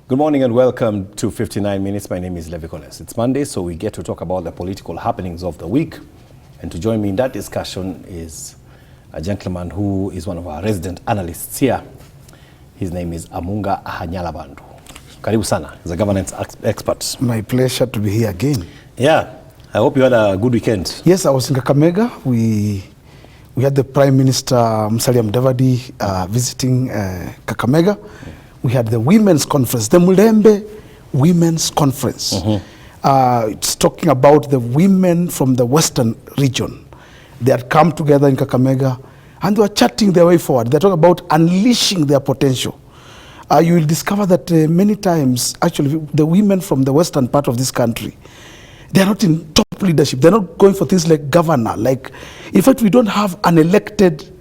Good morning and welcome to 59 Minutes. My name is Levi Kones. It's Monday, so we get to talk about the political happenings of the week. And to join me in that discussion is a gentleman who is one of our resident analysts here. His name is AMUNGA AKHANYALANDU. Karibu sana. He's a governance expert. My pleasure to be here again. Yeah. I hope you had a good weekend. Yes, I was in Kakamega. We had the Prime Minister Musalia Mudavadi visiting Kakamega. We had the Women's Conference, the Mulembe Women's Conference. It's talking about the women from the Western region. They had come together in Kakamega and they were chatting their way forward. They're talking about unleashing their potential. You will discover that many times, actually, the women from the western part of this country, they're not in top leadership. They're not going for things like governor. In fact, we don't have an elected,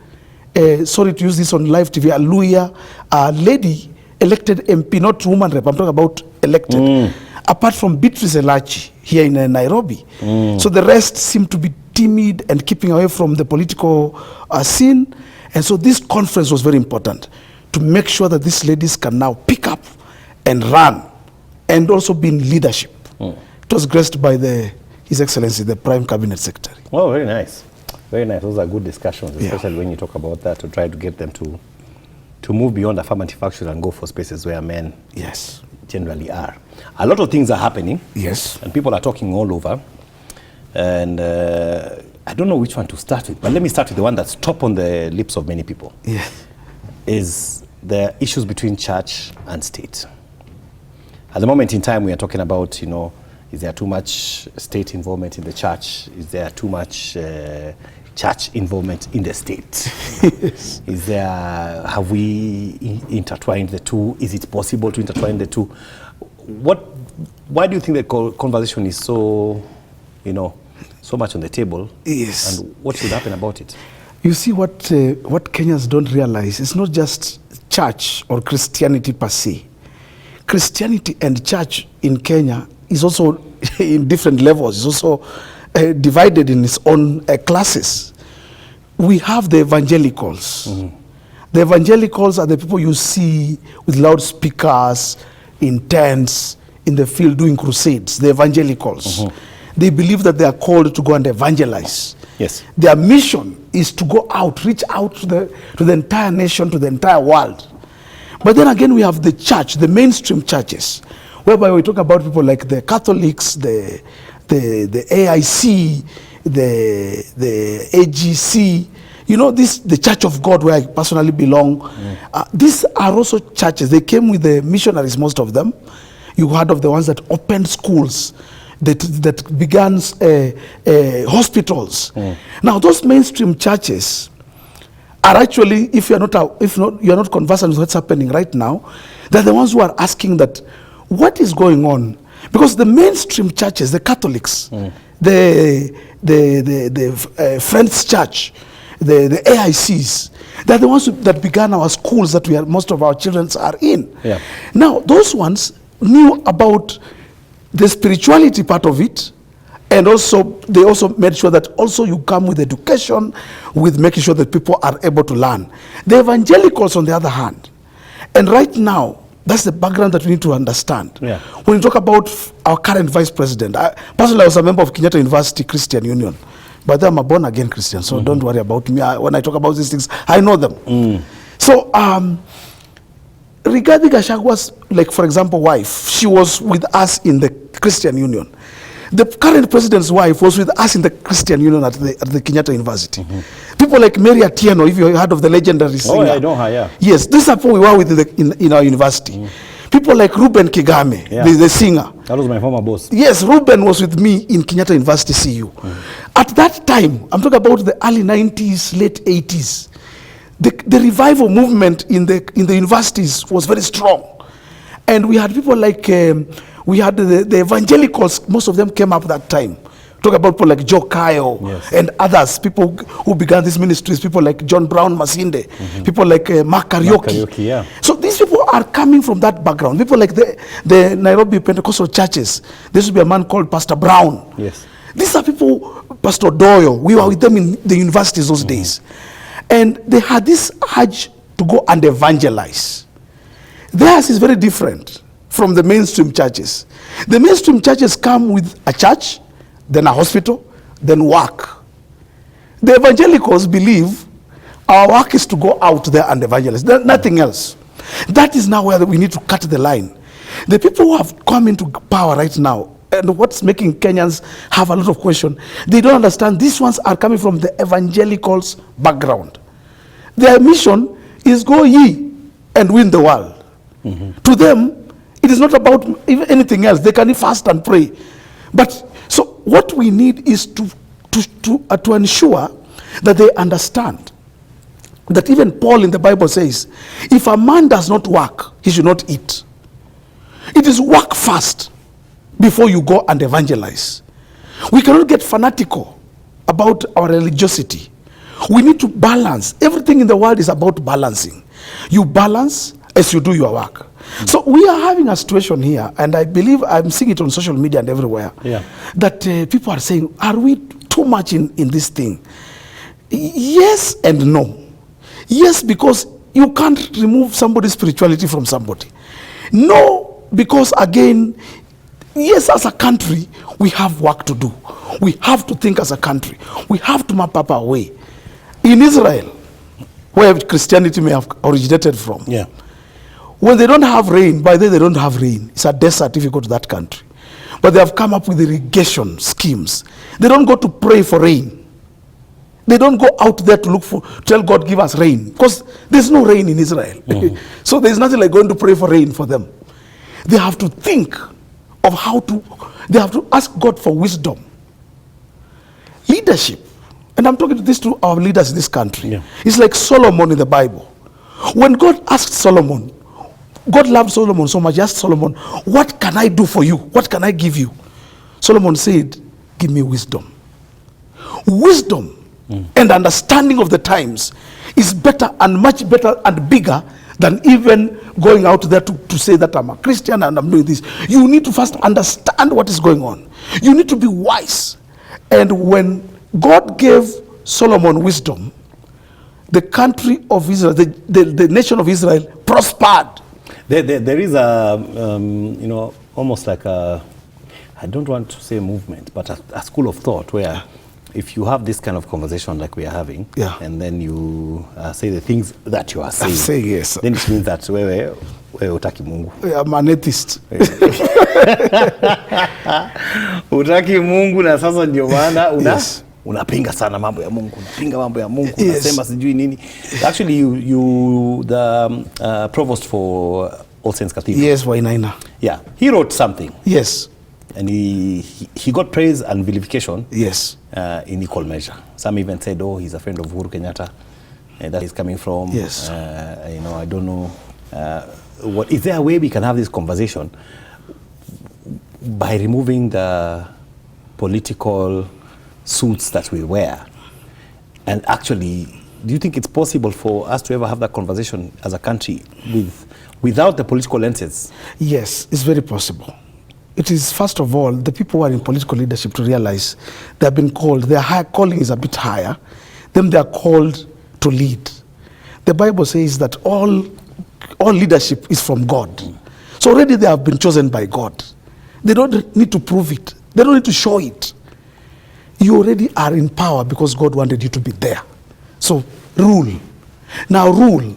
sorry to use this on live TV, a lawyer, a lady elected MP, not woman rep, I'm talking about elected, apart from Beatrice Elachi here in Nairobi. So the rest seem to be timid and keeping away from the political scene. And so this conference was very important to make sure that these ladies can now pick up and run and also be in leadership. It was graced by His Excellency, the Prime Cabinet Secretary. Oh, very nice. Very nice. Those are good discussions, especially when you talk about that, to try to get them to move beyond affirmative action and go for spaces where men generally are. A lot of things are happening. Yes. And people are talking all over. And I don't know which one to start with, but let me start with the one that's top on the lips of many people. Yes. Is the issues between church and state. At the moment in time, we are talking about, is there too much state involvement in the church? Is there too much church involvement in the state? Yes. Have we intertwined the two? Is it possible to intertwine the two? Why do you think the conversation is so, so much on the table? Yes. And what should happen about it? You see, what Kenyans don't realize, it's not just church or Christianity per se. Christianity and church in Kenya is also in different levels. It's also divided in its own classes. We have the evangelicals. The evangelicals are the people you see with loudspeakers, in tents, in the field doing crusades. The evangelicals. They believe that they are called to go and evangelize. Yes. Their mission is to go out, reach out to the entire nation, to the entire world. But then again, we have the church, the mainstream churches, whereby we talk about people like the Catholics, the AIC, the AGC, the Church of God, where I personally belong. These are also churches. They came with the missionaries, most of them. You heard of the ones that opened schools, that began hospitals. Now, those mainstream churches are actually, if you're not conversant with what's happening right now, they're the ones who are asking that, what is going on? Because the mainstream churches, the Catholics, the Friends Church, the AICs, they're the ones that began our schools that most of our children are in. Yeah. Now, those ones knew about the spirituality part of it, and they also made sure that also you come with education, with making sure that people are able to learn. The evangelicals, on the other hand, and right now, that's the background that we need to understand. Yeah. When you talk about our current vice president, personally, I was a member of Kenyatta University Christian Union, but I'm a born-again Christian, so don't worry about me. When I talk about these things, I know them. So, regarding Gachagwa's, for example, wife, she was with us in the Christian Union. The current president's wife was with us in the Christian Union at the Kenyatta University. People like Mary Atieno, if you heard of the legendary singer. Oh, I know her, yeah. Yes, this is people we were with in our university. People like Ruben Kigame, the singer. That was my former boss. Yes, Ruben was with me in Kenyatta University CU. At that time, I'm talking about the early 90s, late 80s, the revival movement in the universities was very strong. And we had people like, we had the evangelicals, most of them came up that time. Talk about people like Joe Kayo and others, people who began these ministries, people like John Brown Masinde, people like Mark Karaoke. So these people are coming from that background. People like the Nairobi Pentecostal churches. There should be a man called Pastor Brown. Yes. These are people, Pastor Doyle, we were with them in the universities those days. And they had this urge to go and evangelize. Theirs is very different. from the mainstream churches. The mainstream churches come with a church, then a hospital, then work. The evangelicals believe our work is to go out there and evangelize. Nothing else. That is now where we need to cut the line. The people who have come into power right now, and what's making Kenyans have a lot of question, they don't understand these ones are coming from the evangelicals background. Their mission is go ye and win the world. To them, it is not about anything else. They can fast and pray. But so what we need is to ensure that they understand that even Paul in the Bible says, if a man does not work, he should not eat. It is work first before you go and evangelize. We cannot get fanatical about our religiosity. We need to balance. Everything in the world is about balancing. You balance as you do your work. So we are having a situation here, and I believe I'm seeing it on social media and everywhere, that people are saying, are we too much in this thing? Yes and no. Yes, because you can't remove somebody's spirituality from somebody. No, because again, yes, as a country, we have work to do. We have to think as a country. We have to map up our way. In Israel, where Christianity may have originated from, when they don't have rain, by then they don't have rain. It's a desert if you go to that country. But they have come up with irrigation schemes. They don't go to pray for rain. They don't go out there to look for, tell God, give us rain. Because there's no rain in Israel. So there's nothing like going to pray for rain for them. They have to think of how to, they have to ask God for wisdom. Leadership. And I'm talking to this to our leaders in this country. It's like Solomon in the Bible. When God asked Solomon, God loved Solomon so much. He asked Solomon, what can I do for you? What can I give you? Solomon said, give me wisdom. Wisdom and understanding of the times is better and much better and bigger than even going out there to say that I'm a Christian and I'm doing this. You need to first understand what is going on. You need to be wise. And when God gave Solomon wisdom, the country of Israel, the nation of Israel prospered. There is a, almost like a, I don't want to say a movement, but a school of thought where if you have this kind of conversation like we are having, and then you say the things that you are saying, yes, then it means that wewe utaki Mungu. I'm an atheist. Utaki Mungu na sasa ndio maana unapinga sana mambo ya Mungu, unapinga mambo ya Mungu, unasema sijui nini. Actually, you the provost for All Saints Cathedral. Yes, Wainaina. Yeah, he wrote something. Yes. And he got praise and vilification. Yes. In equal measure. Some even said, oh, he's a friend of Uhuru Kenyatta. That he's coming from. Yes. I don't know. What is there a way we can have this conversation by removing the political suits that we wear? And actually, do you think it's possible for us to ever have that conversation as a country without the political lenses? Yes, it's very possible. It is, first of all, the people who are in political leadership to realize they have been called, their high calling is a bit higher, then they are called to lead. The Bible says that all leadership is from God. So already they have been chosen by God. They don't need to prove it. They don't need to show it. You already are in power because God wanted you to be there. So rule. Now rule.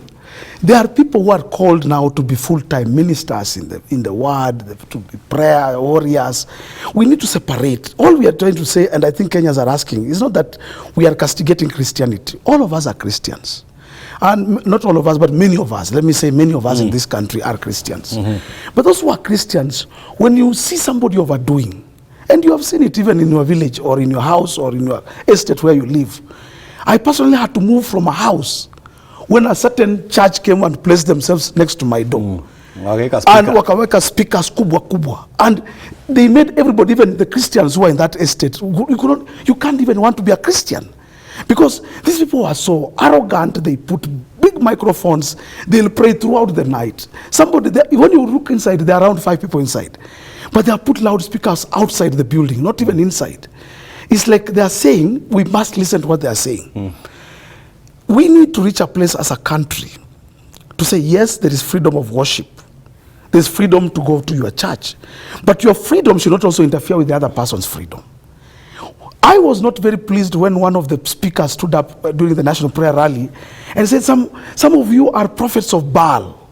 There are people who are called now to be full-time ministers in the word, to be prayer warriors. We need to separate. All we are trying to say, and I think Kenyans are asking, is not that we are castigating Christianity. All of us are Christians. And not all of us, but many of us, let me say many of us in this country are Christians. But those who are Christians, when you see somebody overdoing, and you have seen it even in your village or in your house or in your estate where you live. I personally had to move from a house when a certain church came and placed themselves next to my door. And wakaweka speakers kubwa kubwa. And they made everybody, even the Christians who are in that estate, you can't even want to be a Christian. Because these people are so arrogant, they put big microphones, they'll pray throughout the night. When you look inside, there are around 5 people inside. But they have put loudspeakers outside the building, not even inside. It's like they are saying, we must listen to what they are saying. We need to reach a place as a country to say, yes, there is freedom of worship. There's freedom to go to your church. But your freedom should not also interfere with the other person's freedom. I was not very pleased when one of the speakers stood up during the National Prayer Rally and said, some of you are prophets of Baal.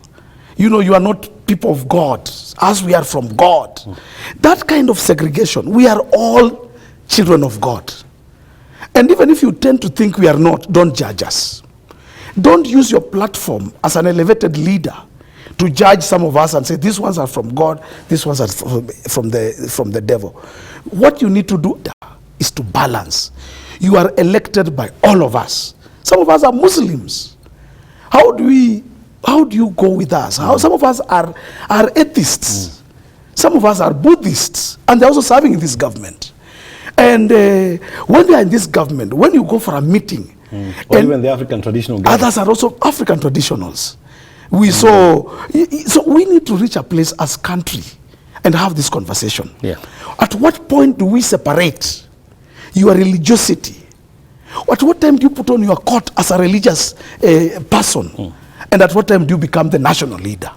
You know, you are not people of God, as we are from God. That kind of segregation, we are all children of God. And even if you tend to think we are not, don't judge us. Don't use your platform as an elevated leader to judge some of us and say, these ones are from God, these ones are from the devil. What you need to do is to balance. You are elected by all of us. Some of us are Muslims. How do you go with us? Some of us are atheists. Some of us are Buddhists, and they're also serving in this government. And when they are in this government, when you go for a meeting, or even the African traditional government. Others are also African traditionals. So we need to reach a place as country and have this conversation. Yeah. At what point do we separate your religiosity? At what time do you put on your coat as a religious person? And at what time do you become the national leader?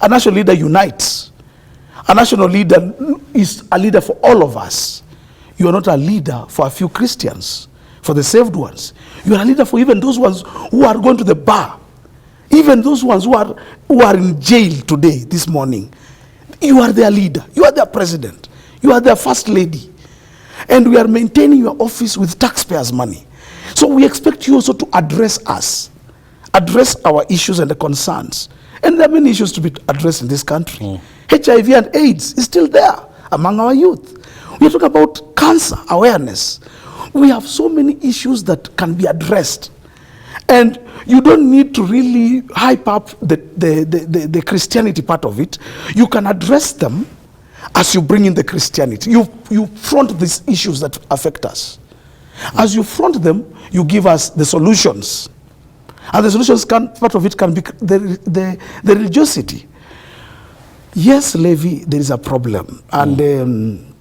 A national leader unites. A national leader is a leader for all of us. You are not a leader for a few Christians, for the saved ones. You are a leader for even those ones who are going to the bar. Even those ones who are in jail today, this morning. You are their leader. You are their president. You are their first lady. And we are maintaining your office with taxpayers' money. So we expect you also to address us. Address our issues and the concerns. And there are many issues to be addressed in this country. HIV and AIDS is still there among our youth. We are talking about cancer awareness. We have so many issues that can be addressed. And you don't need to really hype up the Christianity part of it. You can address them as you bring in the Christianity. You front these issues that affect us. As you front them, you give us the solutions. And the solutions, part of it can be the religiosity. Yes, Levi, there is a problem. And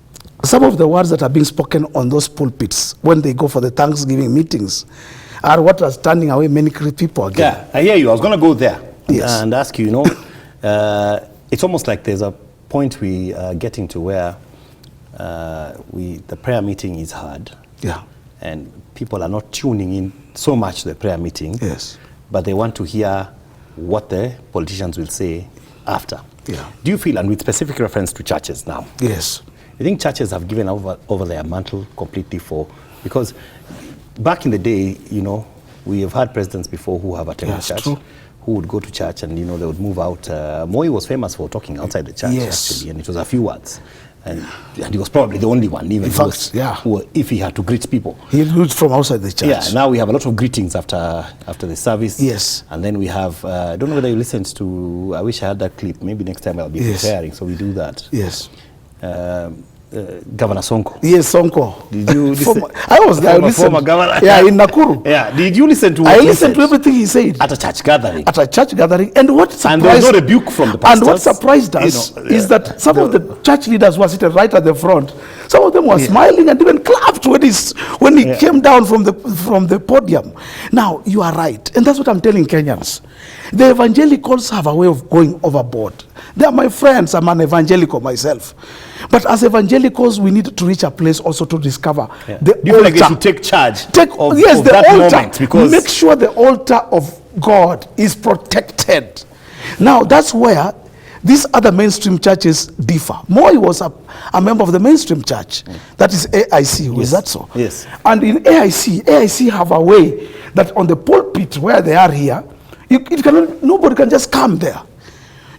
some of the words that are being spoken on those pulpits when they go for the Thanksgiving meetings are what are turning away many people again. Yeah, I hear you. I was going to go there Yes. and ask you, it's almost like there's a point we are getting to where the prayer meeting is hard. Yeah. And people are not tuning in so much to the prayer meeting. Yes. But they want to hear what the politicians will say after. Yeah. Do you feel, and with specific reference to churches now, Yes. I think churches have given over their mantle completely because back in the day, we have had presidents before who have attended church, true. who would go to church and, they would move out. Moi was famous for talking outside the church, Yes. actually, and it was a few words. And he was probably the only one, even In fact, if he had to greet people. He greets from outside the church. Yeah, now we have a lot of greetings after the service. Yes. And then we have, I don't know whether you listened to, I wish I had that clip. Maybe next time I'll be preparing, so we do that. Yes. Governor Sonko. Yes, Sonko. Did you listen? I was there. Former governor. Yeah, in Nakuru. Yeah. Did you listen to what I he listened said? to everything he said. At a church gathering. At a church gathering. And what surprised, And there was no rebuke from the pastors. And what surprised us is that some of the church leaders were sitting right at the front. Some of them were smiling and even clapped when he came down from the podium. Now, you are right. And that's what I'm telling Kenyans. The evangelicals have a way of going overboard. They are my friends. I'm an evangelical myself. But as evangelicals, we need to reach a place also to discover the Do you feel like they should take charge of that altar, moment? Because make sure the altar of God is protected. Now, that's where these other mainstream churches differ. Moi was a member of the mainstream church. That is AIC. Is that so? Yes. And in AIC have a way that on the pulpit where they are here, nobody can just come there.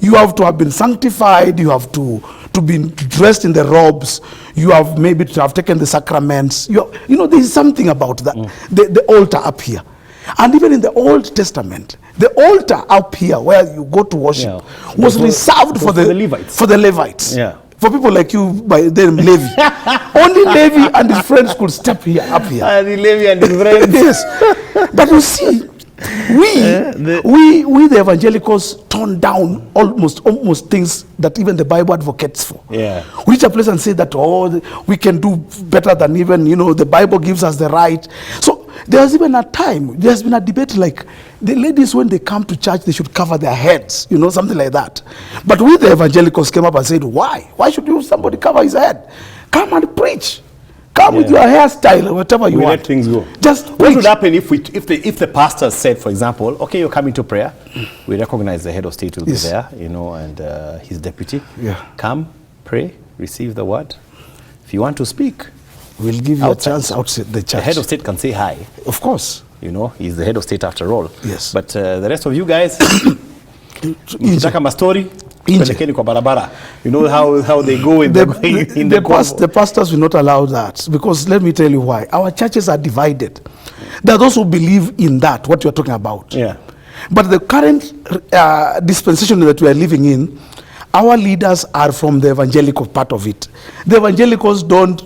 You have to have been sanctified. You have to be dressed in the robes. You have maybe to have taken the sacraments. There is something about that. The altar up here. And even in the Old Testament, the altar up here where you go to worship was reserved for the Levites. For the Levites. Yeah. For people like you, by the name Levi. Only Levi and his friends could step here, up here. Levi and his friends. Yes. But you see, we the evangelicals tone down almost things that even the Bible advocates for. Yeah. We reach a place and say that we can do better than even the Bible gives us the right. So there's even a time, there's been a debate like The ladies, when they come to church, they should cover their heads, you know, something like that. But we, the evangelicals, came up and said, why? Why should somebody cover his head? Come and preach. Come with your hairstyle or whatever you want. Let things go. Just what would happen if the pastor said, for example, okay, you're coming to prayer. We recognize the head of state will be there, you know, and his deputy. Yeah. Come, pray, receive the word. If you want to speak, we'll give you a chance outside the church. The head of state can say hi. Of course. You know, he's the head of state after all. Yes. But the rest of you guys, mkitaka mastori, pelekeni kwa barabara. You know how they go in the pastors will not allow that, because let me tell you why. Our churches are divided. There are those who believe in that, what you're talking about. Yeah. But the current dispensation that we are living in, our leaders are from the evangelical part of it. The evangelicals don't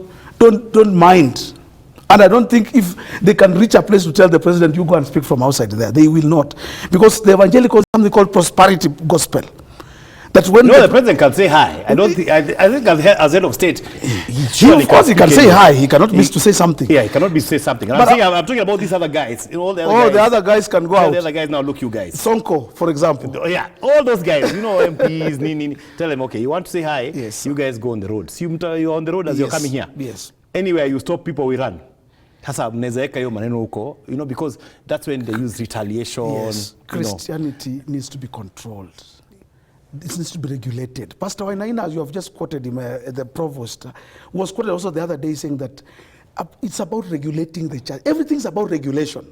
mind. And I don't think if they can reach a place to tell the president, you go and speak from outside there, they will not. Because the evangelicals have something called prosperity gospel. That when the president can say hi. I think as head of state, of course he can say hi. He cannot miss to say something. Yeah, he cannot miss to say something. And I'm talking about these other guys. You know, all the other guys. The other guys can go out. The other guys now, look, you guys. Sonko, for example. Yeah, all those guys. You know, MPs. Tell them, okay, you want to say hi? Yes. You guys go on the road. See, you're on the road as you're coming here. Yes. Anywhere you stop, people will run. You know, because that's when they use retaliation. Yes. Christianity needs to be controlled. This needs to be regulated. Pastor Wainaina, as you have just quoted him, the provost, was quoted also the other day saying that it's about regulating the church. Everything's about regulation.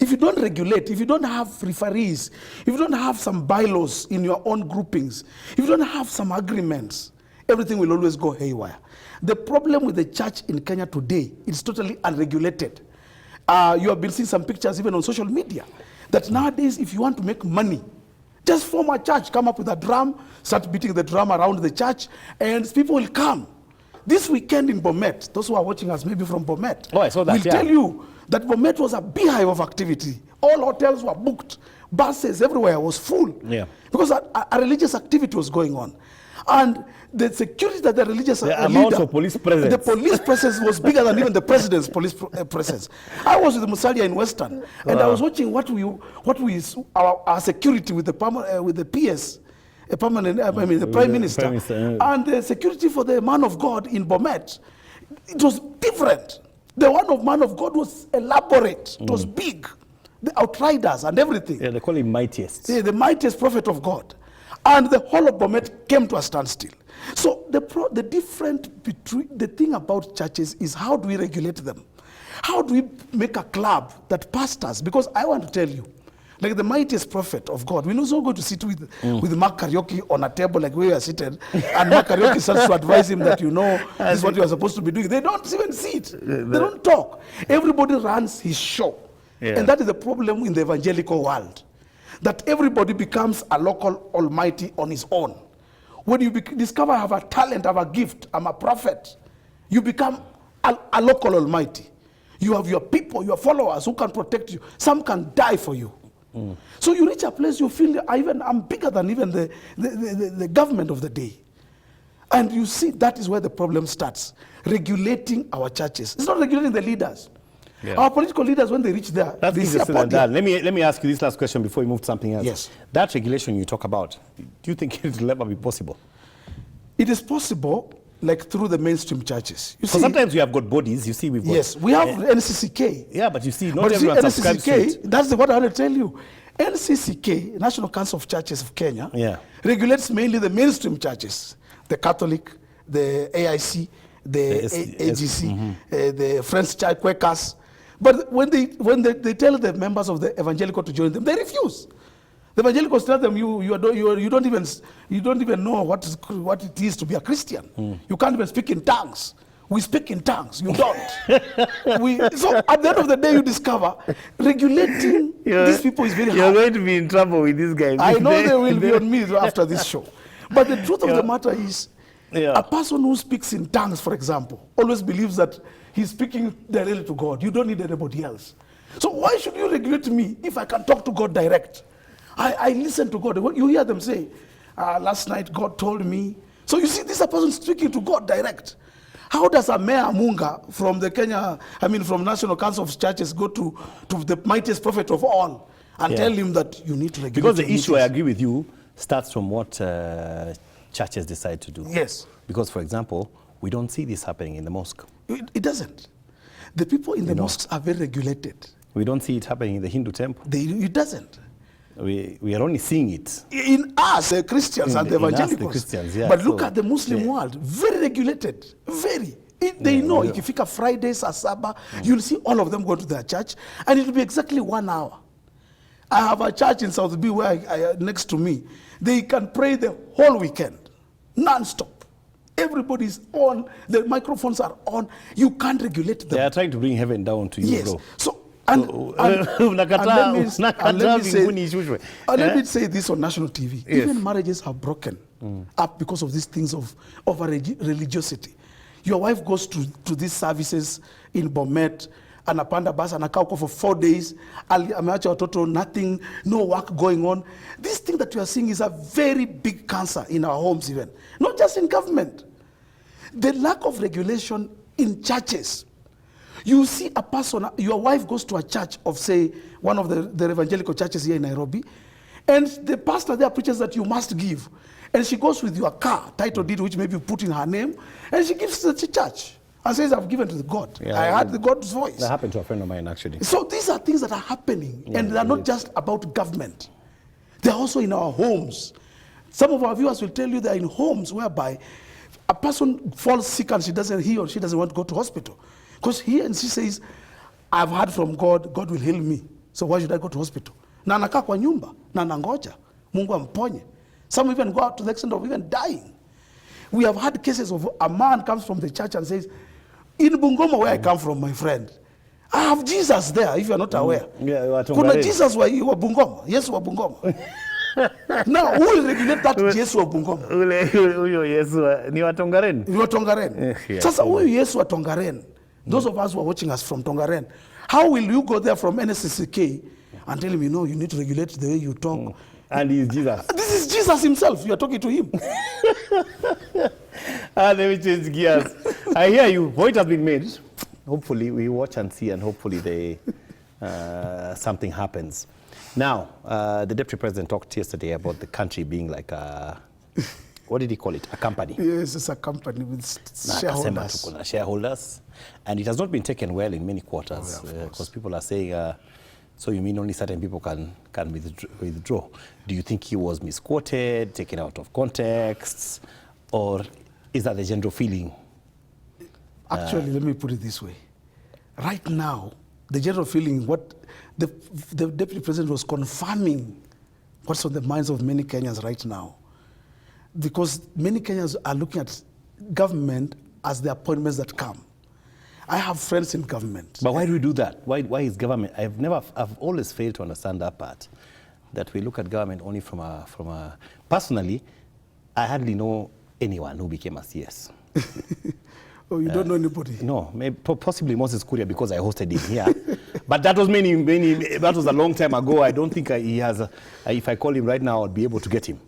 If you don't regulate, if you don't have referees, if you don't have some bylaws in your own groupings, if you don't have some agreements, everything will always go haywire. The problem with the church in Kenya today is totally unregulated. You have been seeing some pictures even on social media that nowadays, if you want to make money, just form a church, come up with a drum, start beating the drum around the church, and people will come. This weekend in Bomet, those who are watching us maybe from Bomet, I saw that, will tell you that Bomet was a beehive of activity. All hotels were booked, buses everywhere was full, because a religious activity was going on. And the security that the religious amount of police presence. The police presence was bigger than even the president's police presence. I was with Musalia in Western, and I was watching our security with the PS, the Prime Minister, and the security for the man of God in Bomet. It was different. The one of man of God was elaborate. It was big. The outriders and everything. Yeah, they call him mightiest. Yeah, the mightiest prophet of God. And the whole of Bomet came to a standstill. So the thing about churches is, how do we regulate them? How do we make a club that pastors, because I want to tell you, like the mightiest prophet of God, we're not so going to sit with Mark Karaoke on a table like we are seated, and Mark Karaoke starts to advise him that, you know, this is what you are supposed to be doing. They don't even sit. They don't talk. Everybody runs his show. Yeah. And that is the problem in the evangelical world. That everybody becomes a local almighty on his own. When you discover I have a talent, I have a gift, I'm a prophet, you become a local almighty. You have your people, your followers who can protect you. Some can die for you. So you reach a place you feel, I'm bigger than even the government of the day. And you see, that is where the problem starts. Regulating our churches. It's not regulating the leaders. Yeah. Our political leaders, when they reach there, they see a podium. Let me ask you this last question before we move to something else. Yes. That regulation you talk about, do you think it will ever be possible? It is possible, like through the mainstream churches. You see, sometimes we have got bodies. You see, we've got. Yes, we have NCCK. Yeah, but you see, not everyone subscribes to it. That's what I want to tell you. NCCK, National Council of Churches of Kenya, regulates mainly the mainstream churches, the Catholic, the AIC, the AGC, the French Church Quakers. But when they tell the members of the evangelical to join them, they refuse. The evangelicals tell them, you don't even know what it is to be a Christian. You can't even speak in tongues. We speak in tongues. You don't. So at the end of the day, you discover regulating these people is very hard. You're going to be in trouble with these guys. I know they will be on me after this show. But the truth of the matter is, a person who speaks in tongues, for example, always believes that he's speaking directly to God. You don't need anybody else. So why should you regulate me if I can talk to God direct? I listen to God. You hear them say, last night God told me. So you see, this is a person speaking to God direct. How does a Mayor Amunga from the from National Council of Churches go to the mightiest prophet of all and tell him that you need to regulate. Because the your issue, I meetings. agree with you, starts from what churches decide to do. Yes. Because, for example, we don't see this happening in the mosque. It doesn't. The people in the mosques are very regulated. We don't see it happening in the Hindu temple. It doesn't. We are only seeing it. In us, the Christians and the evangelicals. the Christians, yeah. But look So, at the Muslim world, very regulated, very. They know if you pick up Fridays or Sabbath, you'll see all of them go to their church, and it'll be exactly 1 hour. I have a church in South B where next to me. They can pray the whole weekend, non-stop. Everybody's on, the microphones are on. You can't regulate them. They are trying to bring heaven down to you, Yes. bro. So, and let me say this on national TV. Yes. Even marriages are broken up because of these things of religiosity. Your wife goes to these services in Bomet, anapanda bus, anakaa huko for 4 days, ameacha watoto, nothing, no work going on. This thing that you are seeing is a very big cancer in our homes even, not just in government. The lack of regulation in churches. You see a person, your wife goes to a church of, say, one of the evangelical churches here in Nairobi, and the pastor there preaches that you must give. And she goes with your car, title deed, which maybe put in her name, and she gives to the church and says, I've given to the God. Yeah, I heard the God's voice. That happened to a friend of mine, actually. So these are things that are happening, and they're not just about government. They're also in our homes. Some of our viewers will tell you they're in homes whereby a person falls sick and he or she doesn't want to go to hospital. Because he and she says, I've heard from God, God will heal me. So why should I go to hospital? Na anakaa kwa nyumba, na nangoja, Mungu amponye. Some even go out to the extent of even dying. We have had cases of a man comes from the church and says, in Bungoma where I come from, my friend, I have Jesus there, if you're not aware. Kuna Jesus wa Bungoma, Yesu wa Bungoma. Now, who will regulate that Yesu wa Bungoma? Huyo Yesu ni wa Tongaren. Ni wa Tongaren. Sasa huyo Yesu wa Tongaren, those of us who are watching us from Tongaren, how will you go there from NSCK and tell him, you need to regulate the way you talk? And he's Jesus. This is Jesus himself. You are talking to him. Let me change gears. I hear you. Point has been made. Hopefully, we watch and see, and hopefully something happens. Now, the Deputy President talked yesterday about the country being like a, what did he call it? A company. Yes, it's a company with shareholders. And it has not been taken well in many quarters, because people are saying, so you mean only certain people can withdraw? Do you think he was misquoted, taken out of context, or is that the general feeling? Actually, let me put it this way. Right now, the general feeling, what the Deputy President was confirming what's on the minds of many Kenyans right now. Because many Kenyans are looking at government as the appointments that come. I have friends in government. But why do we do that? Why is government? I've always failed to understand that part, that we look at government only from a. Personally, I hardly know anyone who became a CS. Oh, you don't know anybody? No, maybe, possibly Moses Kuria, because I hosted him here. But that was that was a long time ago. I don't think he has, if I call him right now, I'll be able to get him.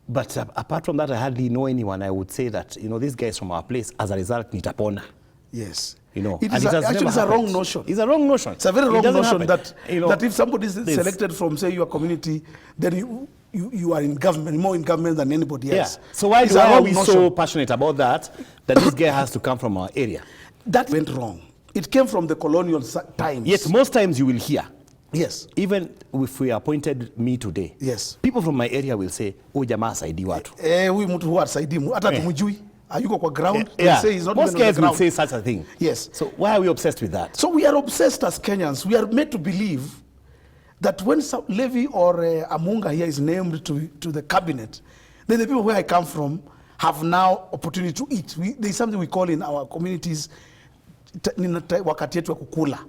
But apart from that, I hardly know anyone. I would say that, these guys from our place, as a result, nitapona. Yes. It is a wrong notion. It's a wrong notion. It's a very wrong notion happen. that if somebody is selected from, say, your community, then you are in government, more in government than anybody else. Yeah. So why are we so passionate about that this guy has to come from our area? That went wrong. It came from the colonial times. Yet most times you will hear. Yes. Even if we appointed me today. Yes. People from my area will say, oh, jamaa saidi watu. Huyu mtu huwa saidi hata tumjui. Ayuko kwa ground. Say he's not most even on guys the will ground. say such a thing. Yes. So why are we obsessed with that? So we are obsessed as Kenyans. We are made to believe that when Levy or Amunga here is named to the cabinet, then the people where I come from have now opportunity to eat. There is something we call in our communities wakati yetu ya kukula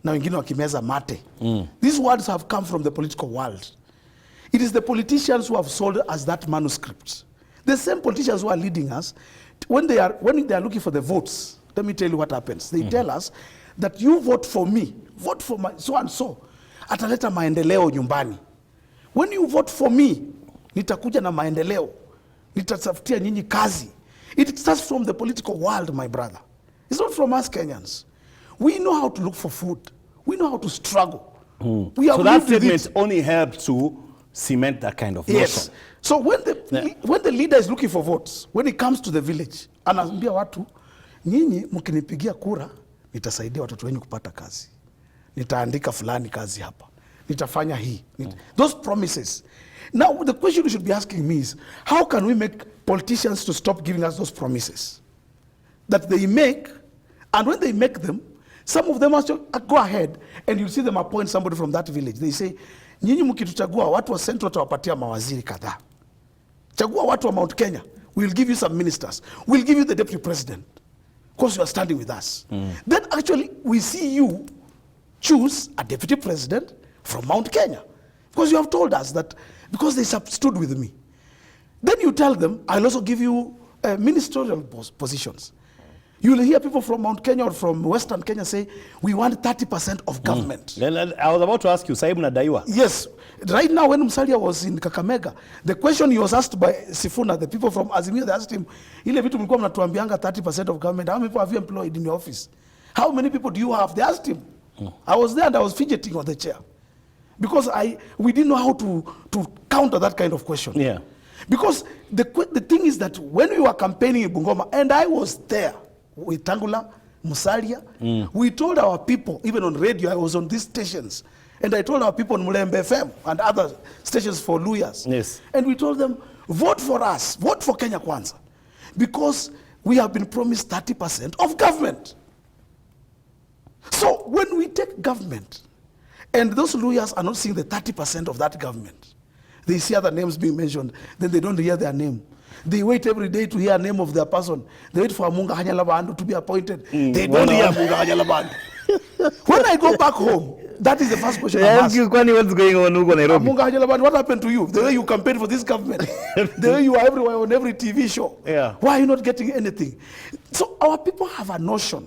na wengine wakimeza mate. These words have come from the political world. It is the politicians who have sold us that manuscript. The same politicians who are leading us, when they are looking for the votes, let me tell you what happens. They tell us that you vote for me, vote for my so and so. Ataleta maendeleo nyumbani. When you vote for me, nitakuja na maendeleo. Nitatafutia nyinyi kazi. It starts from the political world, my brother. It's not from us Kenyans. We know how to look for food. We know how to struggle. We have so that lived with statement it. only helped to cement that kind of notion. Yes. So when the leader is looking for votes, when he comes to the village, anaambia watu, nyinyi mkinipigia kura, nitasaidia watoto wenyu kupata kazi. Nitaandika fulani kazi hapa. Nitafanya hii. Those promises. Now the question you should be asking me is, how can we make politicians to stop giving us those promises that they make, and when they make them, some of them also go ahead and you'll see them appoint somebody from that village. They say, nyinyi mkituchagua watu wa Central watawapatia mawaziri kadhaa. Chagua watu wa Mount Kenya, we'll give you some ministers. We'll give you the deputy president because you are standing with us. Then actually we see you choose a deputy president from Mount Kenya because you have told us that because they stood with me. Then you tell them, I'll also give you ministerial positions. You will hear people from Mount Kenya or from Western Kenya say, we want 30% of government. I was about to ask you, Saibu Nadaiwa. Yes. Right now, when Musalia was in Kakamega, the question he was asked by Sifuna, the people from Azimio, they asked him, ile vitu mlikuwa mnatuambianga 30% of government, how many people have you employed in your office? How many people do you have? They asked him. I was there and I was fidgeting on the chair. Because we didn't know how to counter that kind of question. Yeah. Because the thing is that when we were campaigning in Bungoma, and I was there, with Tangula, Musalia, we told our people, even on radio, I was on these stations, and I told our people on Mulembe FM and other stations for Luyas. Yes. And we told them, vote for us, vote for Kenya Kwanza, because we have been promised 30% of government. So when we take government, and those Luyas are not seeing the 30% of that government, they see other names being mentioned, then they don't hear their name. They wait every day to hear the name of their person. They wait for AMUNGA AKHANYALANDU to be appointed. They don't hear AMUNGA AKHANYALANDU. When I go back home, that is the first question I ask. What's going on in Nairobi? AMUNGA AKHANYALANDU, what happened to you? The way you campaigned for this government. The way you are everywhere on every TV show. Yeah. Why are you not getting anything? So our people have a notion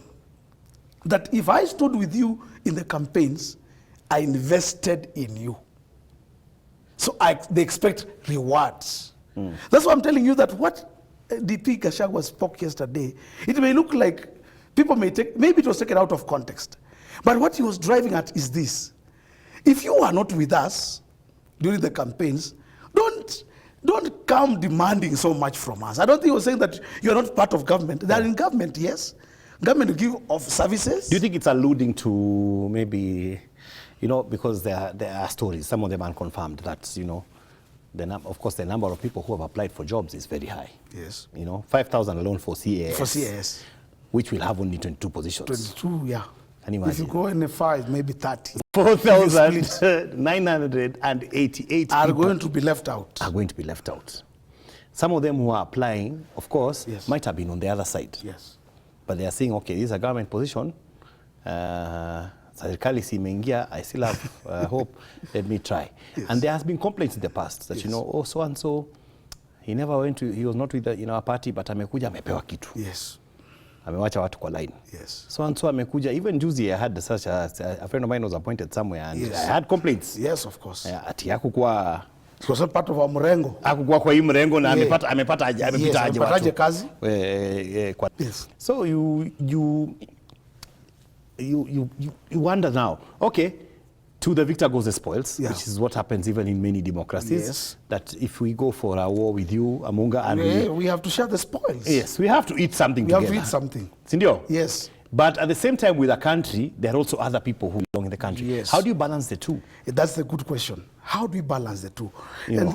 that if I stood with you in the campaigns, I invested in you. So they expect rewards. That's why I'm telling you that what DP Gachagua spoke yesterday, it may look like people may take, maybe it was taken out of context. But what he was driving at is this. If you are not with us during the campaigns, don't come demanding so much from us. I don't think he was saying that you are not part of government. They are in government, yes. Government will give of services. Do you think it's alluding to maybe, because there are stories, some of them unconfirmed, that, of course, the number of people who have applied for jobs is very high. Yes. 5,000 alone for CAS. For CAS. Which will have only 22 positions. 22, yeah. Can you imagine? If you go in a 5, maybe 30. 4,988 are going to be left out. Are going to be left out. Some of them who are applying, of course, yes, might have been on the other side. Yes. But they are saying, okay, this is a government position. Serikali si imeingia, I still have hope, let me try. Yes. And there has been complaints in the past that, yes, so and so, he was not with our party, but amekuja amepewa kitu. Yes. Amewacha watu kwa line. Yes. So and so amekuja, even Juzi I had such a friend of mine was appointed somewhere, and yes, I had complaints. Yes, of course. Ati hakukuwa, it was a part of our mrengo. Hakukuwa kwa hii mrengo na amepata aje watu. Kazi. Yes. So you wonder now, okay, to the victor goes the spoils, yeah, which is what happens even in many democracies. Yes. That if we go for a war with you, AMUNGA, and we have to share the spoils. Yes, we have to eat something together. We have to eat something. Sindio? Yes. But at the same time, with a country, there are also other people who belong in the country. Yes. How do you balance the two? That's a good question. How do we balance the two?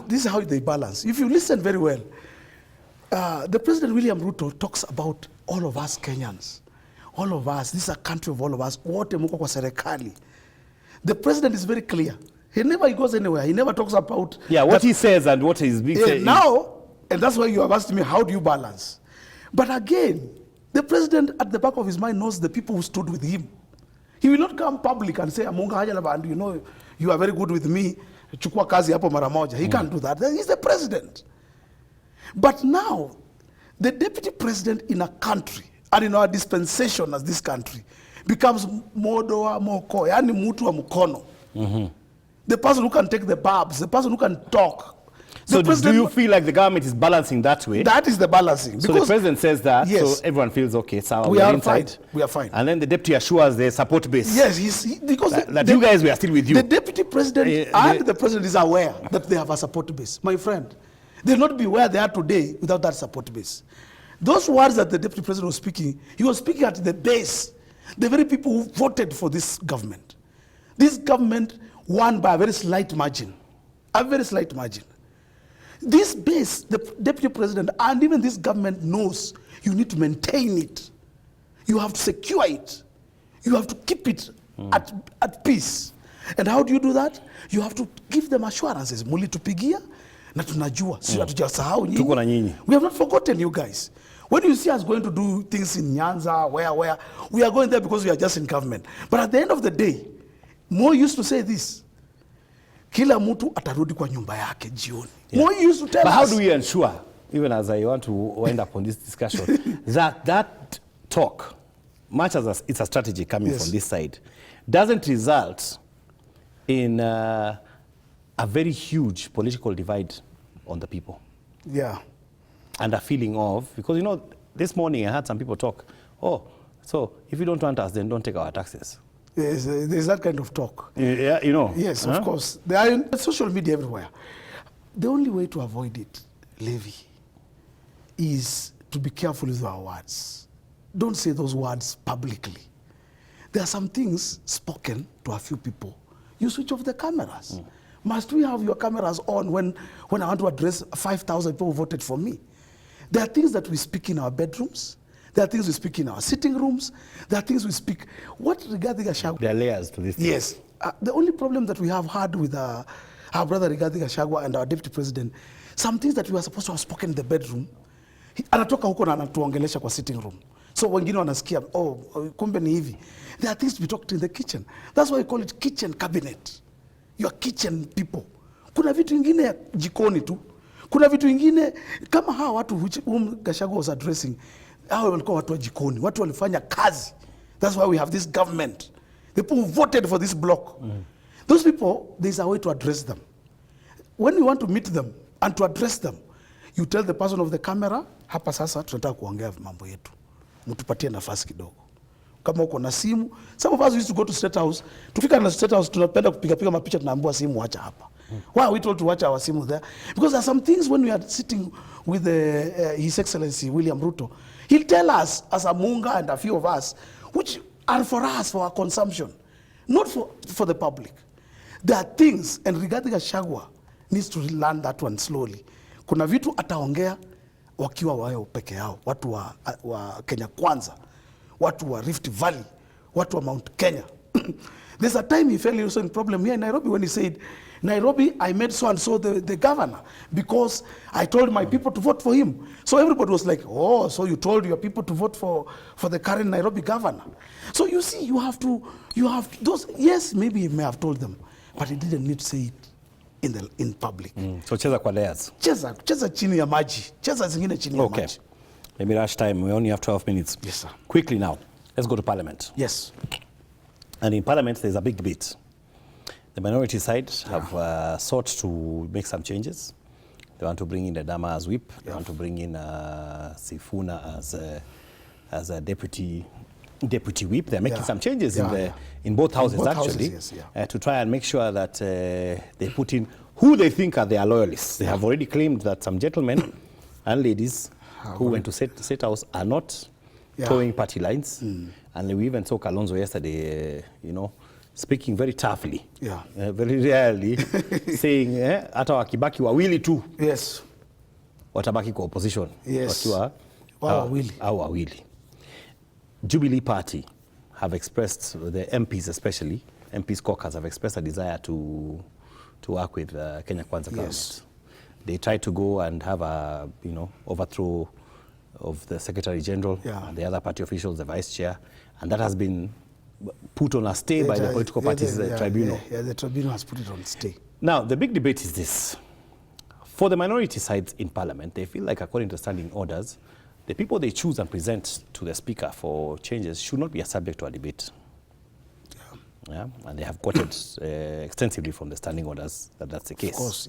This is how they balance. If you listen very well, the President William Ruto talks about all of us Kenyans. All of us, this is a country of all of us. Wote muko kwa serikali. The president is very clear. He never goes anywhere. He never talks about... Yeah, what he says and what he's being said. Now, and that's why you have asked me, how do you balance? But again, the president at the back of his mind knows the people who stood with him. He will not come public and say, AMUNGA AKHANYALANDU, you are very good with me. Chukua kazi hapo mara moja. He can't do that. He's the president. But now, the deputy president in a country, and in our dispensation as this country, becomes modoa moko, yani mutu wa mukono. The person who can take the barbs, the person who can talk. So do you feel like the government is balancing that way? That is the balancing. So the president says that, yes, so everyone feels okay. So we are fine. We are fine. And then the deputy assures the support base. Yes, because that you guys were still with you. The deputy president and the president is aware that they have a support base. My friend, they'll not be where they are today without that support base. Those words that the deputy president was speaking, he was speaking at the base. The very people who voted for this government. This government won by a very slight margin. A very slight margin. This base, the deputy president and even this government knows you need to maintain it. You have to secure it. You have to keep it at peace. And how do you do that? You have to give them assurances. Mulitupigia na tunajua. Sisi hatujasahau nyinyi. Tuko na nyinyi. We have not forgotten you guys. When you see us going to do things in Nyanza, where, we are going there because we are just in government. But at the end of the day, Moi used to say this. Kila mtu atarudi kwa nyumba yake jioni. Moi used to tell us. But how do we ensure, even as I want to wind up on this discussion, that talk, much as it's a strategy coming from this side, doesn't result in a very huge political divide on the people? Yeah. And a feeling of, because you know, this morning I had some people talk, oh, so if you don't want us, then don't take our taxes. There's that kind of talk. Yeah, you know. Yes, of course. They are in social media everywhere. The only way to avoid it, Levi, is to be careful with our words. Don't say those words publicly. There are some things spoken to a few people. You switch off the cameras. Must we have your cameras on when I want to address 5,000 people who voted for me? There are things that we speak in our bedrooms. There are things we speak in our sitting rooms. There are things we speak. What regarding Gachagua? There are layers to this. Yes. The only problem that we have had with our brother regarding Gachagua and our deputy president, some things that we were supposed to have spoken in the bedroom, anatoka huko na anatuongelesha kwa sitting room. So wengine wanasikia, oh, kumbe ni hivi. There are things to be talked in the kitchen. That's why we call it kitchen cabinet. Your kitchen people. Kuna vitu ingine ya jikoni tu. Kuna vitu ingine kama hawa watu Gachagua was addressing, hawa walikuwa watu wa jikoni, watu walifanya kazi. That's why we have this government. The people who voted for this block. Those people, there's a way to address them. When you want to meet them and to address them, you tell the person of the camera, hapa sasa tunataka kuongea mambo yetu. Mtupatie nafasi kidogo. Kama uko na simu, some of us used to go to State House. Tufika na State House tunapenda kupiga mapicha, tunaambiwa simu acha hapa. Why are we told to watch our simu there? Because there are some things when we are sitting with His Excellency William Ruto, he'll tell us as AMUNGA and a few of us, which are for us, for our consumption, not for the public. There are things, and regarding Gachagua, needs to learn that one slowly. Kuna vitu ataongea wakiwa wao peke yao, watu wa Kenya Kwanza, watu wa Rift Valley, watu wa Mount Kenya. There's a time he fell into a problem here in Nairobi when he said, Nairobi, I made so and so the governor because I told my people to vote for him. So everybody was like, oh, so you told your people to vote for the current Nairobi governor. So you see, you have those, yes, maybe he may have told them, but he didn't need to say it in public. So cheza kwa layers. Cheza chini ya maji. Cheza zingine chini ya maji. Let me rush time. We only have 12 minutes. Yes, sir. Quickly now, let's go to Parliament. Yes. And in Parliament, there's a big debate. The minority side have sought to make some changes. They want to bring in the Dama as whip. They want to bring in Sifuna as a deputy whip. They're making some changes in both houses, actually, to try and make sure that they put in who they think are their loyalists. They have already claimed that some gentlemen and ladies who went to State House are not towing party lines. And we even saw Kalonzo yesterday, speaking very toughly, very rarely, saying, hata wakibaki wawili tu, watabaki kwa opposition. Wakiwa wawili. Jubilee Party have expressed, the MPs especially, MPs caucus have expressed a desire to work with Kenya Kwanza government. They tried to go and have a overthrow of the Secretary General and the other party officials, the Vice Chair, and that has been put on a stay by the political parties tribunal. The tribunal has put it on stay. Now, the big debate is this. For the minority sides in Parliament, they feel like, according to standing orders, the people they choose and present to the Speaker for changes should not be a subject to a debate. And they have quoted extensively from the standing orders that that's the case. Of course,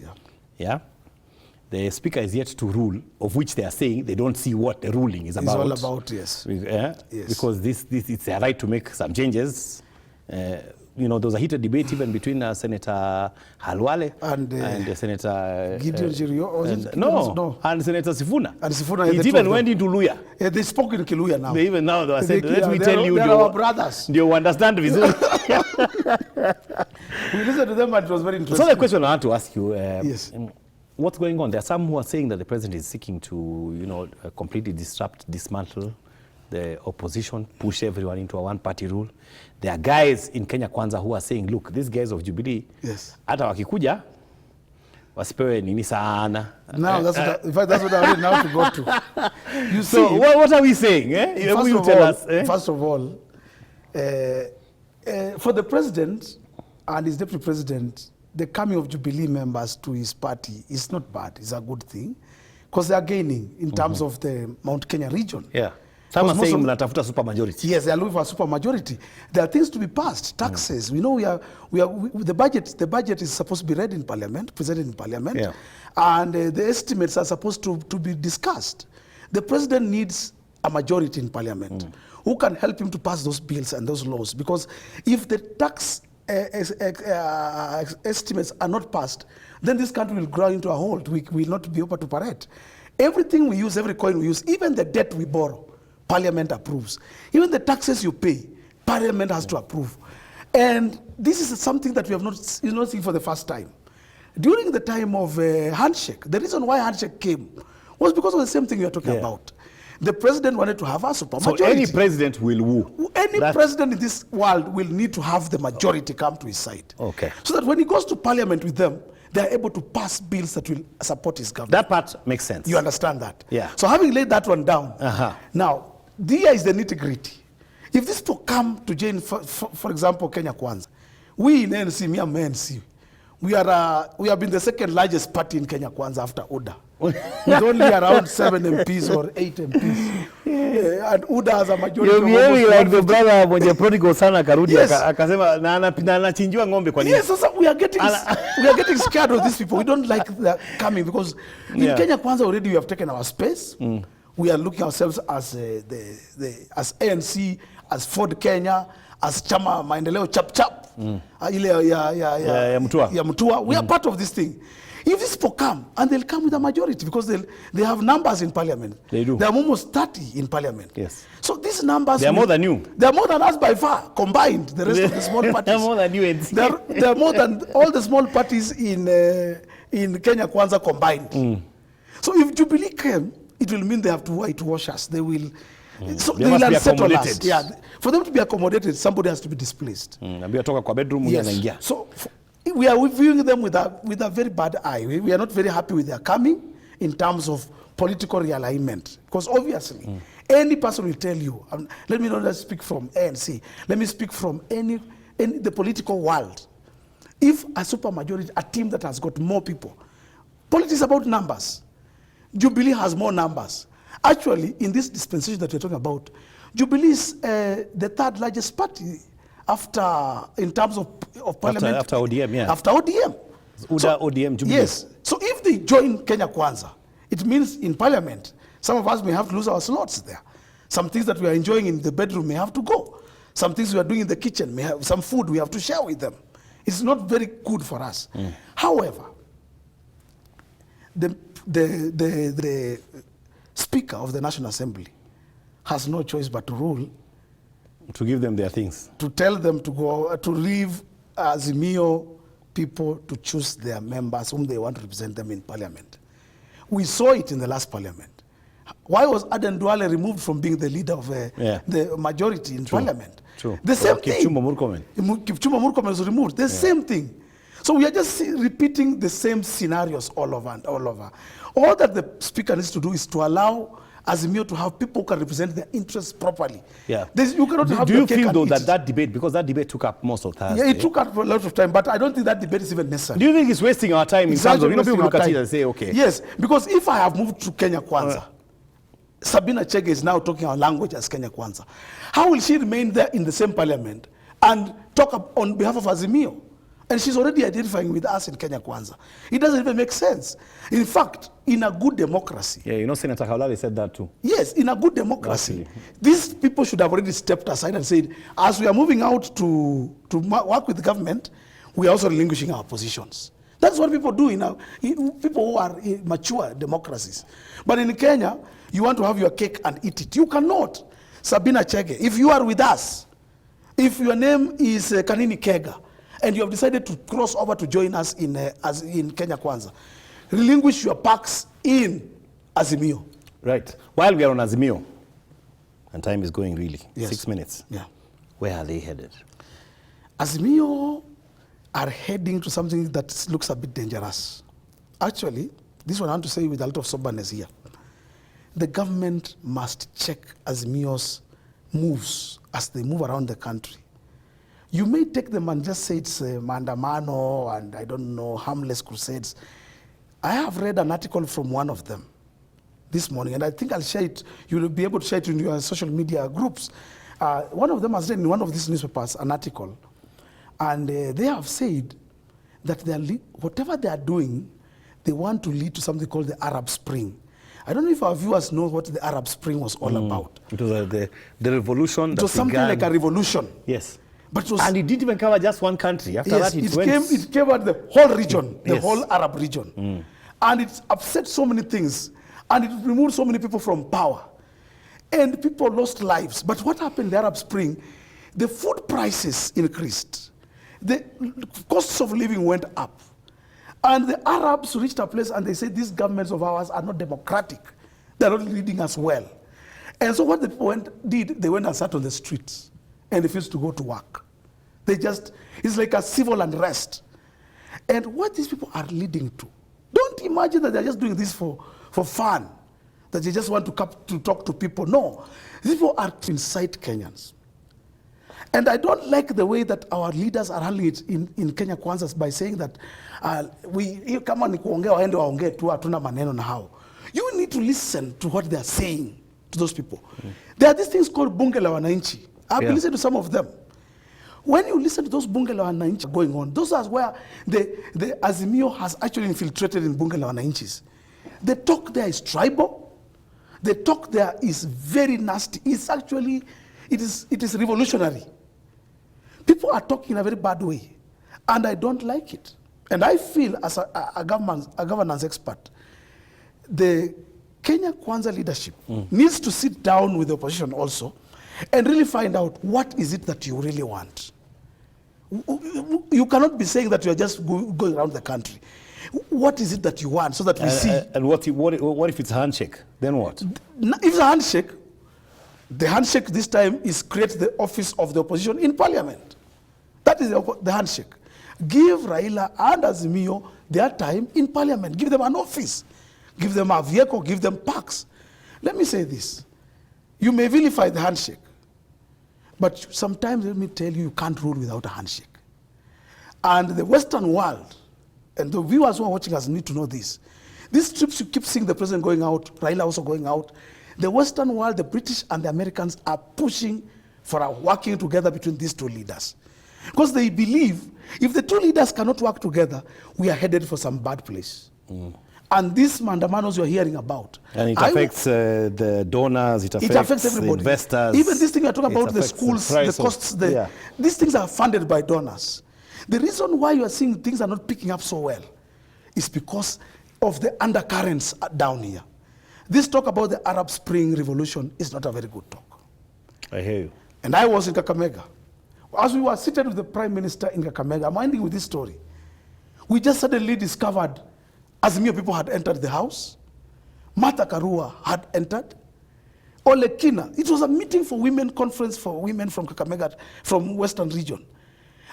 The speaker is yet to rule, of which they are saying they don't see what the ruling is about. It's all about, yes. Yes. Because this it's their right to make some changes. You know, there was a heated debate even between Senator Halwale and Senator Gideon Jirio. No, and Senator Sifuna. And Sifuna, it even went into Luya. Yeah, they spoke in Kiluya now. They even now they said, let me tell you, they are our brothers. Do you understand? We listened to them, and it was very interesting. So the question I want to ask you, yes. What's going on? There are some who are saying that the president is seeking to, you know, completely dismantle the opposition, push everyone into a one-party rule. There are guys in Kenya Kwanza who are saying, look, these guys of Jubilee, yes, hata wakikuja wasipewe nini sana. Now that's what I want now to go to. You see, so what are we saying? First of all, for the president and his deputy president, the coming of Jubilee members to his party is not bad. It's a good thing because they are gaining in terms of the Mount Kenya region. Yeah. Some are saying mnatafuta super majority. Yes, they are looking for a super majority. There are things to be passed, taxes. We know the budget is supposed to be read in Parliament, presented in Parliament, yeah, and the estimates are supposed to be discussed. The president needs a majority in Parliament who can help him to pass those bills and those laws, because if the tax estimates are not passed, then this country will grow into a hole. We will not be able to operate. Everything we use, every coin we use, even the debt we borrow, Parliament approves. Even the taxes you pay, Parliament has to approve. And this is something that we have not seen for the first time. During the time of handshake, the reason why handshake came was because of the same thing we are talking about. The president wanted to have a super majority. So any president will woo. Any president in this world will need to have the majority come to his side. Okay. So that when he goes to Parliament with them, they are able to pass bills that will support his government. That part makes sense. You understand that? Yeah. So having laid that one down, now, here is the nitty-gritty. If this to come to join, for example, Kenya Kwanza, we in ANC, me and ANC, we have been the second largest party in Kenya Kwanza after UDA. With only around 7 MPs or 8 MPs. And UDA has a majority of almost like the brother mwenye prodigal sana karudi akasema na anachinjwa ng'ombe kwa nini? Yes, so we are getting scared of these people. We don't like that coming because in Kenya Kwanza already we have taken our space. We are looking ourselves as as ANC, as Ford Kenya, as Chama Maendeleo Chap ile ya Mutua. We are part of this thing. If these people come, and they'll come with a majority because they have numbers in Parliament. They do. They are almost 30 in Parliament. Yes. So these numbers... They are more than you. They are more than us by far, combined, the rest of the small parties. They are more than you. They are more than all the small parties in Kenya Kwanza combined. So if Jubilee came, it will mean they have to whitewash us. They will... So they will unsettle us. Yeah. For them to be accommodated, somebody has to be displaced. Yes. So we are viewing them with a very bad eye. We are not very happy with their coming in terms of political realignment. Because obviously, any person will tell you, let me not just speak from ANC, let me speak from the political world. If a supermajority, a team that has got more people, politics is about numbers. Jubilee has more numbers. Actually, in this dispensation that we're talking about, Jubilee is the third largest party in terms of Parliament. After ODM, yeah. After ODM. ODM, Jubilee. Yes. So if they join Kenya Kwanza, it means in Parliament, some of us may have to lose our slots there. Some things that we are enjoying in the bedroom may have to go. Some things we are doing in the kitchen, some food we have to share with them. It's not very good for us. However, the Speaker of the National Assembly has no choice but to rule. To give them their things. To tell them to go, to leave Azimio people to choose their members whom they want to represent them in Parliament. We saw it in the last Parliament. Why was Aden Duale removed from being the leader of the majority in Parliament? True. The same thing. Kipchumba Murkomen was removed. The same thing. So we are just repeating the same scenarios all over and all over. All that the Speaker needs to do is to allow Azimio to have people who can represent their interests properly. Yeah. You cannot have do you feel though that debate, because that debate took up most of the time? Yeah, it took up a lot of time, but I don't think that debate is even necessary. Do you think it's wasting our time in terms of, people look at it and say, okay. Yes, because if I have moved to Kenya Kwanza, Sabina Chege is now talking our language as Kenya Kwanza. How will she remain there in the same Parliament and talk on behalf of Azimio? And she's already identifying with us in Kenya Kwanza. It doesn't even make sense. In fact, in a good democracy. Yeah, you know, Senator Kaulali said that too. Yes, in a good democracy. These people should have already stepped aside and said, as we are moving out to work with the government, we are also relinquishing our positions. That's what people do people who are in mature democracies. But in Kenya, you want to have your cake and eat it. You cannot. Sabina Chege, if you are with us, if your name is Kanini Kega, and you have decided to cross over to join us in Kenya Kwanza, relinquish your packs in Azimio. Right. While we are on Azimio, and time is going really, 6 minutes. Yeah. Where are they headed? Azimio are heading to something that looks a bit dangerous. Actually, this one I want to say with a lot of soberness here. The government must check Azimio's moves as they move around the country. You may take them and just say it's Maandamano and I don't know, harmless crusades. I have read an article from one of them this morning, and I think I'll share it. You will be able to share it in your social media groups. One of them has written in one of these newspapers an article, and they have said that whatever they are doing, they want to lead to something called the Arab Spring. I don't know if our viewers know what the Arab Spring was all about. It was the revolution. It was something like a revolution. Yes. But it was, and it didn't even cover just one country. After yes, that, it covered the whole region, the yes. whole Arab region. And it upset so many things. And it removed so many people from power. And people lost lives. But what happened in the Arab Spring? The food prices increased. The costs of living went up. And the Arabs reached a place and they said, these governments of ours are not democratic. They're not leading us well. And so what the people did, they went and sat on the streets and refused to go to work. It's like a civil unrest. And what these people are leading to, don't imagine that they're just doing this for fun, that they just want to talk to people. No, these people are to incite Kenyans. And I don't like the way that our leaders are handling it in Kenya Kwanza by saying that kama ni kuongea waende waongee tu hatuna maneno na hao. You need to listen to what they are saying to those people. There are these things called bunge la wananchi. I've listened to some of them. When you listen to those bunge la wananchi going on, those are where the Azimio has actually infiltrated in bunge la wananchis. The talk there is tribal. The talk there is very nasty. It's actually, it is revolutionary. People are talking in a very bad way, and I don't like it. And I feel as a governance expert, the Kenya Kwanza leadership needs to sit down with the opposition also and really find out what is it that you really want. You cannot be saying that you are just going around the country. What is it that you want so that we see? And what if it's a handshake? Then what? If it's a handshake, the handshake this time is create the office of the opposition in parliament. That is the handshake. Give Raila and Azimio their time in parliament. Give them an office. Give them a vehicle. Give them parks. Let me say this. You may vilify the handshake, but sometimes, let me tell you, you can't rule without a handshake. And the Western world, and the viewers who are watching us need to know this. These trips you keep seeing the president going out, Raila also going out. The Western world, the British and the Americans are pushing for a working together between these two leaders. Because they believe if the two leaders cannot work together, we are headed for some bad place. And these mandamanos you're hearing about. And it affects the donors, it affects everybody. The investors. Even this thing you're talking about, the schools, the costs, these things are funded by donors. The reason why you are seeing things are not picking up so well is because of the undercurrents down here. This talk about the Arab Spring Revolution is not a very good talk. I hear you. And I was in Kakamega. As we were seated with the Prime Minister in Kakamega, I'm ending with this story. We just suddenly discovered Azimio people had entered the house. Martha Karua had entered. Olekina, it was a meeting for women, conference for women from Kakamega, from Western region.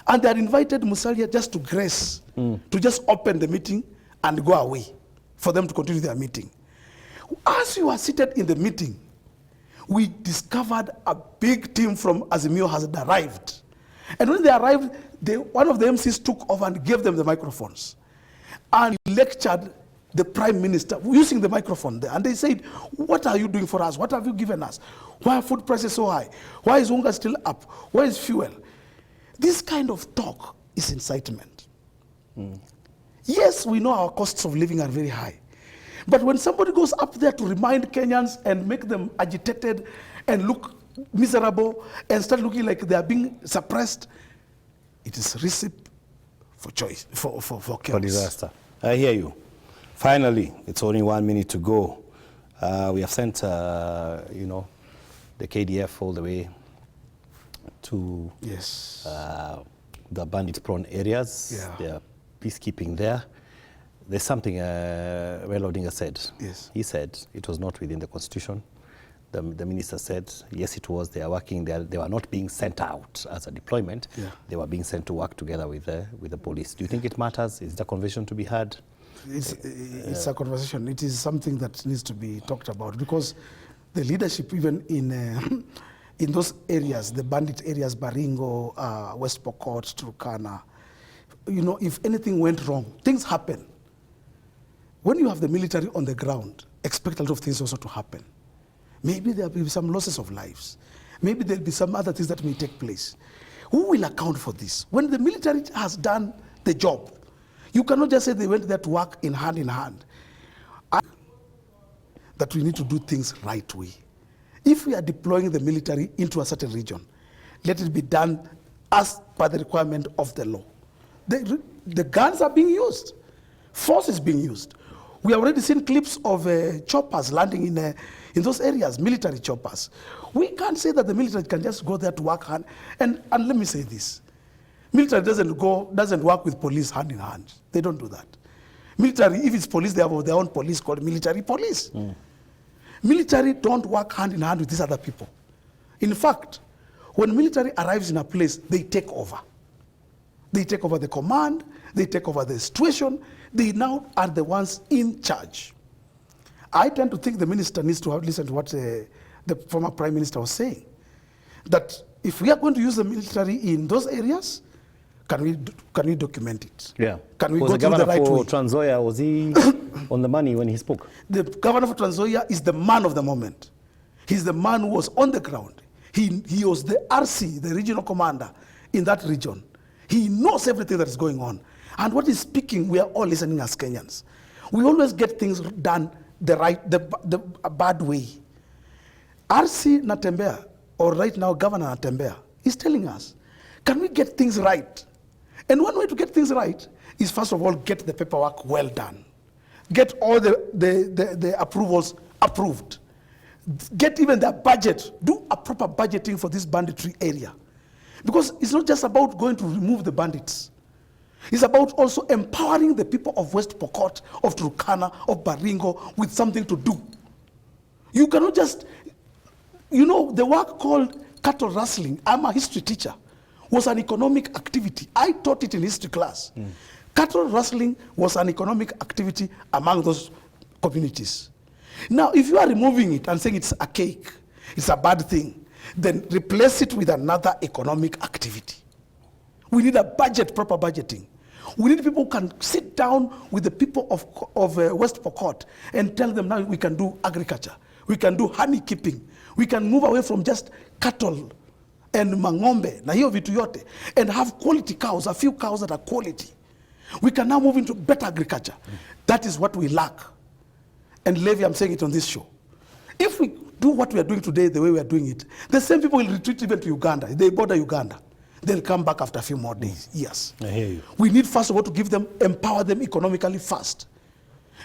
And they had invited Musalia just to grace, to just open the meeting and go away, for them to continue their meeting. As we were seated in the meeting, we discovered a big team from Azimio has arrived. And when they arrived, one of the MCs took over and gave them the microphones and lectured the Prime Minister using the microphone there. And they said, what are you doing for us? What have you given us? Why are food prices so high? Why is hunger still up? Where is fuel? This kind of talk is incitement. Yes, we know our costs of living are very high. But when somebody goes up there to remind Kenyans and make them agitated and look miserable and start looking like they are being suppressed, it is recipe for choice, for chaos. For disaster. I hear you. Finally, it's only 1 minute to go. We have sent, you know, the KDF all the way to the bandit-prone areas. Yeah. They are peacekeeping there. There's something Raila Odinga said. Yes. He said it was not within the constitution. The minister said, yes, it was. They are working there. They were not being sent out as a deployment. Yeah. They were being sent to work together with the police. Do you think it matters? Is the conversation to be had? It's a conversation. It is something that needs to be talked about, because the leadership, even in those areas, the bandit areas, Baringo, West Pokot, Turkana, you know, if anything went wrong, things happen. When you have the military on the ground, expect a lot of things also to happen. Maybe there will be some losses of lives. Maybe there will be some other things that may take place. Who will account for this? When the military has done the job, you cannot just say they went there to work in hand. That we need to do things right way. If we are deploying the military into a certain region, let it be done as per the requirement of the law. The guns are being used. Force is being used. We have already seen clips of choppers landing in those areas, military choppers. We can't say that the military can just go there to work hand. And let me say this. Military doesn't work with police hand in hand. They don't do that. Military, if it's police, they have their own police called military police. Military don't work hand in hand with these other people. In fact, when military arrives in a place, they take over. They take over the command, they take over the situation, they now are the ones in charge. I tend to think the minister needs to have listened to what the former prime minister was saying. That if we are going to use the military in those areas, can we document it? Yeah. Can we was go the through governor the right for way? Trans Nzoia, was he on the money when he spoke? The governor of Trans Nzoia is the man of the moment. He's the man who was on the ground. He was the RC, the regional commander in that region. He knows everything that is going on. And what he's speaking, we are all listening as Kenyans. We always get things done the bad way. RC Natembea, or right now Governor Natembea, is telling us, can we get things right? And one way to get things right is, first of all, get the paperwork well done. Get all the approvals approved. Get even the budget. Do a proper budgeting for this banditry area. Because it's not just about going to remove the bandits. It's about also empowering the people of West Pokot, of Turkana, of Baringo with something to do. You cannot just, you know, the work called cattle rustling, I'm a history teacher, was an economic activity. I taught it in history class. Cattle rustling was an economic activity among those communities. Now, if you are removing it and saying it's a cake, it's a bad thing, then replace it with another economic activity. We need a budget, proper budgeting. We need people who can sit down with the people of West Pokot and tell them, now we can do agriculture. We can do honey keeping. We can move away from just cattle and mang'ombe, na hiyo vitu yote, and have quality cows, a few cows that are quality. We can now move into better agriculture. That is what we lack. And Levy, I'm saying it on this show. If we do what we are doing today the way we are doing it, the same people will retreat even to Uganda. They border Uganda. They'll come back after a few more days, years. I hear you. We need, first of all, to give them, empower them economically first.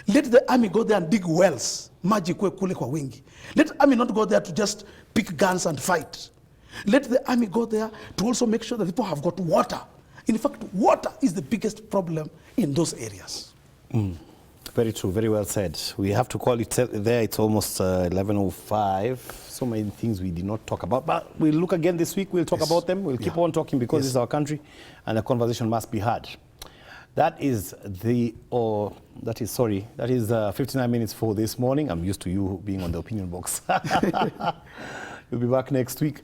Let the army go there and dig wells. Maji kwe kule kwa wingi. Let the army not go there to just pick guns and fight. Let the army go there to also make sure that people have got water. In fact, water is the biggest problem in those areas. Very true, very well said. We have to call it there. It's almost 11:05. So many things we did not talk about, but we'll look again this week. We'll talk about them. We'll keep on talking because this is our country and the conversation must be had. That is 59 minutes for this morning. I'm used to you being on the opinion box. We'll be back next week.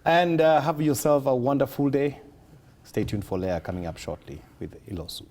And have yourself a wonderful day. Stay tuned for Leah coming up shortly with Ilosu.